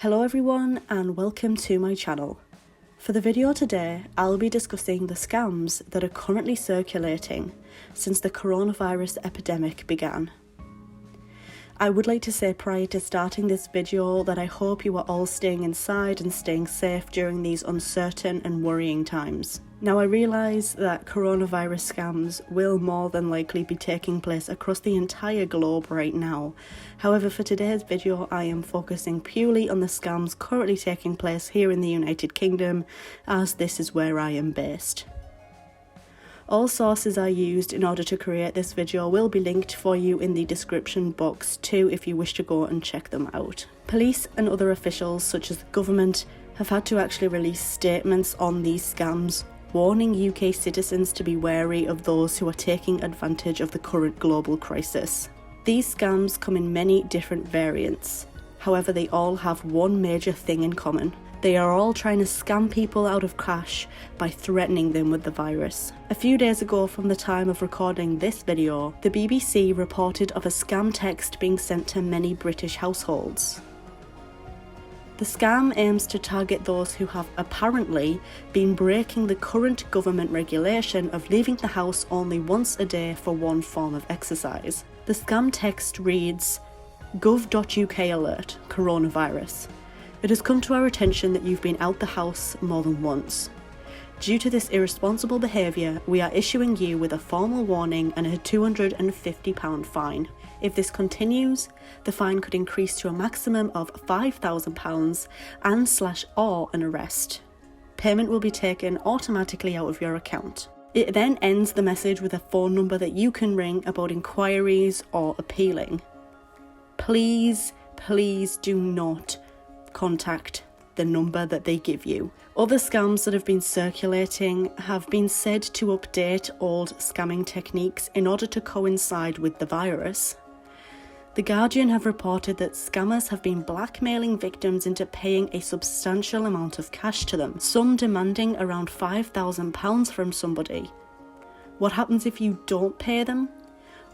Hello everyone and welcome to my channel. For the video today, I'll be discussing the scams that are currently circulating since the coronavirus epidemic began. I would like to say prior to starting this video that I hope you are all staying inside and staying safe during these uncertain and worrying times. Now I realise that coronavirus scams will more than likely be taking place across the entire globe right now. However, for today's video I am focusing purely on the scams currently taking place here in the United Kingdom, as this is where I am based. All sources I used in order to create this video will be linked for you in the description box too if you wish to go and check them out. Police and other officials such as the government have had to actually release statements on these scams, warning UK citizens to be wary of those who are taking advantage of the current global crisis. These scams come in many different variants. However, they all have one major thing in common. They are all trying to scam people out of cash by threatening them with the virus. A few days ago from the time of recording this video, the BBC reported of a scam text being sent to many British households. The scam aims to target those who have apparently been breaking the current government regulation of leaving the house only once a day for one form of exercise. The scam text reads, "Gov.uk alert, coronavirus. It has come to our attention that you've been out the house more than once. Due to this irresponsible behaviour, we are issuing you with a formal warning and a £250 fine. If this continues, the fine could increase to a maximum of £5,000 and/or an arrest. Payment will be taken automatically out of your account." It then ends the message with a phone number that you can ring about inquiries or appealing. Please do not contact the number that they give you. Other scams that have been circulating have been said to update old scamming techniques in order to coincide with the virus. The Guardian have reported that scammers have been blackmailing victims into paying a substantial amount of cash to them, some demanding around £5,000 from somebody. What happens if you don't pay them?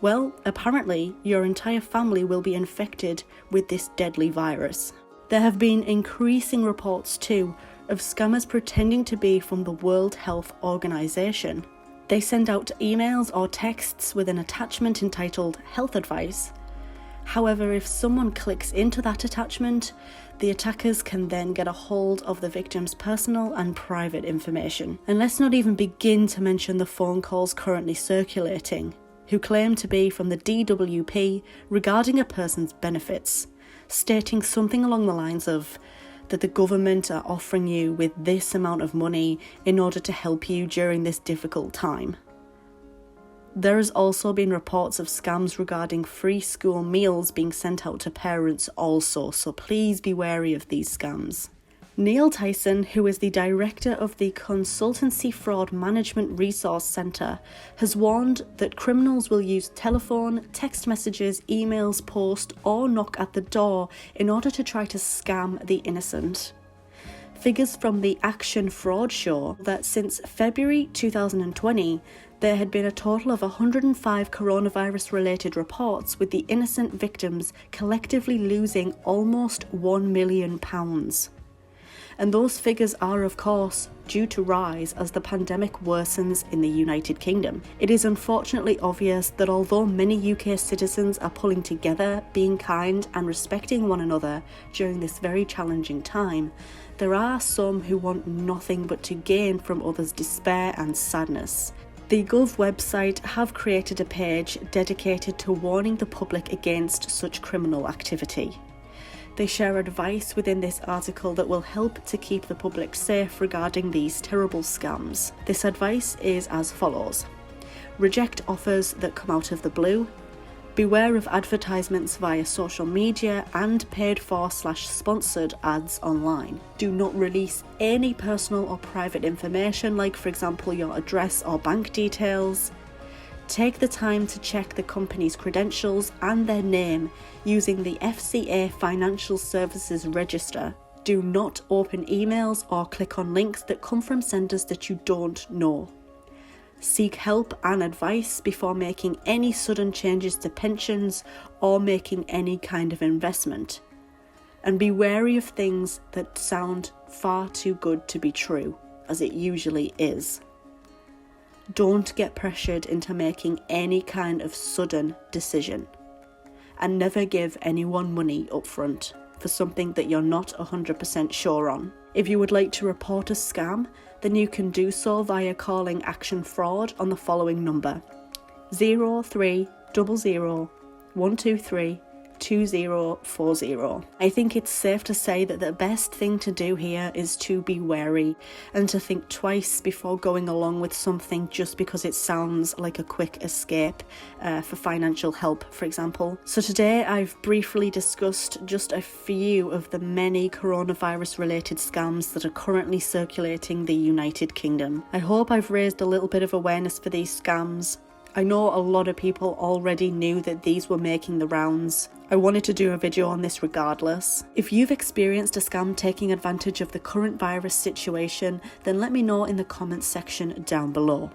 Well, apparently your entire family will be infected with this deadly virus. There have been increasing reports too of scammers pretending to be from the World Health Organization. They send out emails or texts with an attachment entitled health advice. However, if someone clicks into that attachment, the attackers can then get a hold of the victim's personal and private information. And let's not even begin to mention the phone calls currently circulating, who claim to be from the DWP regarding a person's benefits, stating something along the lines of that the government are offering you with this amount of money in order to help you during this difficult time. There has also been reports of scams regarding free school meals being sent out to parents also, so please be wary of these scams. Neil Tyson, who is the director of the Consultancy Fraud Management Resource Centre, has warned that criminals will use telephone, text messages, emails, post, or knock at the door in order to try to scam the innocent. Figures from the Action Fraud show that since February 2020, there had been a total of 105 coronavirus-related reports, with the innocent victims collectively losing almost £1 million. And those figures are, of course, due to rise as the pandemic worsens in the United Kingdom. It is unfortunately obvious that although many UK citizens are pulling together, being kind and respecting one another during this very challenging time, there are some who want nothing but to gain from others' despair and sadness. The Gov website have created a page dedicated to warning the public against such criminal activity. They share advice within this article that will help to keep the public safe regarding these terrible scams. This advice is as follows. Reject offers that come out of the blue. Beware of advertisements via social media and paid for/sponsored ads online. Do not release any personal or private information, like for example your address or bank details. Take the time to check the company's credentials and their name using the FCA Financial Services Register. Do not open emails or click on links that come from senders that you don't know. Seek help and advice before making any sudden changes to pensions or making any kind of investment. And be wary of things that sound far too good to be true, as it usually is. Don't get pressured into making any kind of sudden decision. And never give anyone money up front for something that you're not 100% sure on. If you would like to report a scam, then you can do so via calling Action Fraud on the following number: 0300 123 2040. I think it's safe to say that the best thing to do here is to be wary and to think twice before going along with something just because it sounds like a quick escape for financial help, for example. So today I've briefly discussed just a few of the many coronavirus related scams that are currently circulating the United Kingdom. I hope I've raised a little bit of awareness for these scams. I know a lot of people already knew that these were making the rounds. I wanted to do a video on this regardless. If you've experienced a scam taking advantage of the current virus situation, then let me know in the comments section down below.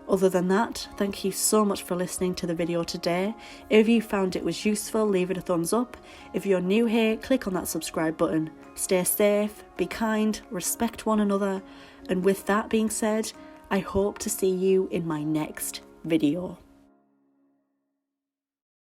Other than that, thank you so much for listening to the video today. If you found it was useful, leave it a thumbs up. If you're new here, click on that subscribe button. Stay safe, be kind, respect one another, and with that being said, I hope to see you in my next video.